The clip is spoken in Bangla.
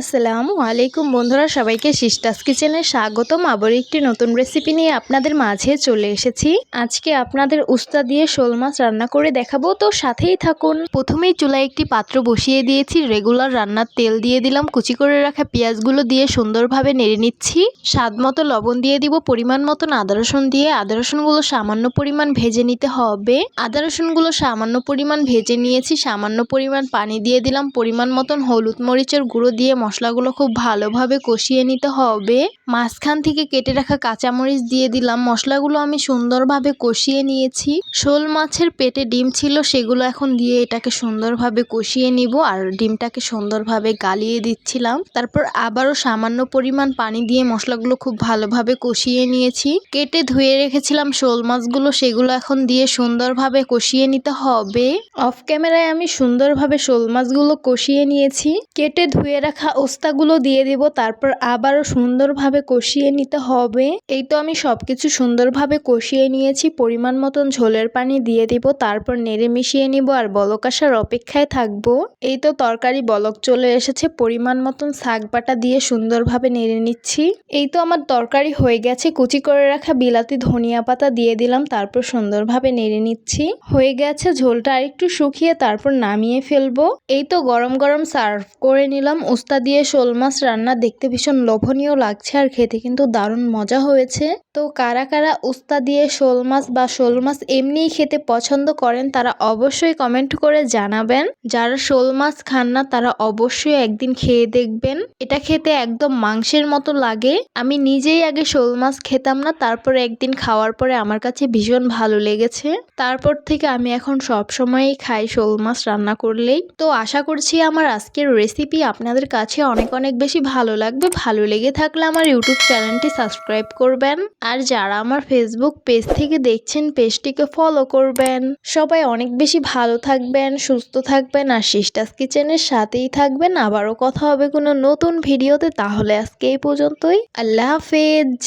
আসসালামু আলাইকুম বন্ধুরা, সবাইকে সিস্টার্স কিচেনে স্বাগতম। আবার একটি নতুন রেসিপি নিয়ে আপনাদের মাঝে চলে এসেছি। আজকে আপনাদের উস্তা দিয়ে শোল মাছ রান্না করে দেখাবো, তো সাথেই থাকুন। প্রথমেই চুলায় একটি পাত্র বসিয়ে দিয়েছি, রেগুলার রান্নার তেল দিয়ে দিলাম, কুচি করে রাখা পেঁয়াজগুলো দিয়ে সুন্দরভাবে নেড়ে নিচ্ছি। স্বাদ মতো লবণ দিয়ে দিব, পরিমাণ মতন আদা রসুন দিয়ে আদা রসুনগুলো সামান্য পরিমাণ ভেজে নিতে হবে। আদা রসুনগুলো সামান্য পরিমাণ ভেজে নিয়েছি, সামান্য পরিমাণ পানি দিয়ে দিলাম, পরিমাণ মতন হলুদ মরিচের গুঁড়ো দিয়ে মশলাগুলো খুব ভালোভাবে কষিয়ে নিতে হবে। মাঝখান থেকে কেটে রাখা কাঁচামরিচ দিয়ে দিলাম। মশলাগুলো আমি সুন্দরভাবে কষিয়ে নিয়েছি। শোল মাছের পেটে ডিম ছিল, সেগুলো এখন দিয়ে এটাকে সুন্দরভাবে কষিয়ে নিব। আর ডিমটাকে সুন্দরভাবে গালিয়ে দিচ্ছিলাম। তারপর আবারও সামান্য পরিমাণ পানি দিয়ে মশলাগুলো খুব ভালোভাবে কষিয়ে নিয়েছি। কেটে ধুয়ে রেখেছিলাম শোল মাছগুলো, সেগুলো এখন দিয়ে সুন্দরভাবে কষিয়ে নিতে হবে। অফ ক্যামেরায় আমি সুন্দরভাবে শোল মাছগুলো কষিয়ে নিয়েছি। কেটে ধুয়ে রাখা ওস্তাগুলো দিয়ে দিব, তারপর আবারও সুন্দরভাবে কষিয়ে নিতে হবে। এই তো আমি সবকিছু সুন্দরভাবে কষিয়ে নিয়েছি। পরিমাণ মতন ঝোলের পানি দিয়ে দিব, তারপর নেড়ে মিশিয়ে নিব আর বলক আসার অপেক্ষায় থাকবো। এই তো তরকারি বলক চলে এসেছে, পরিমাণ মতন শাক বাটা দিয়ে সুন্দরভাবে নেড়ে নিচ্ছি। এই তো আমার তরকারি হয়ে গেছে। কুচি করে রাখা বিলাতি ধনিয়া পাতা দিয়ে দিলাম, তারপর সুন্দরভাবে নেড়ে নিচ্ছি। হয়ে গেছে, ঝোলটা আরেকটু শুকিয়ে তারপর নামিয়ে ফেলবো। এই তো গরম গরম সার্ভ করে নিলাম। উস্তা দিয়ে শোল মাছ রান্না দেখতে ভীষণ লোভনীয় লাগছে আর খেতে কিন্তু দারুণ মজা হয়েছে। তো কারা কারা উস্তা দিয়ে শোল মাছ বা শোল মাছ এমনিই খেতে পছন্দ করেন তারা অবশ্যই কমেন্ট করে জানাবেন। যারা শোল মাছ খান না তারা অবশ্যই একদিন খেয়ে দেখবেন। এটা খেতে একদম মাংসের মতো লাগে। আমি নিজেই আগে শোল মাছ খেতাম না, তারপরে একদিন খাওয়ার পরে আমার কাছে ভীষণ ভালো লেগেছে। তারপর থেকে আমি এখন সব সময়ই খাই শোল মাছ রান্না করলেই। তো আশা করছি আমার আজকের রেসিপি আপনাদের কাছে অনেক অনেক বেশি ভালো লাগবে। ভালো লেগে থাকলে আমার ইউটিউব চ্যানেলটি সাবস্ক্রাইব করবেন, আর যারা আমার ফেসবুক পেজ থেকে দেখছেন পেজটিকে ফলো করবেন। সবাই অনেক বেশি ভালো থাকবেন, সুস্থ থাকবেন আর সিস্টার্স কিচেনের সাথেই থাকবেন। আবারও কথা হবে কোনো নতুন ভিডিওতে। তাহলে আজকে এই পর্যন্তই। আল্লাহ হাফেজ।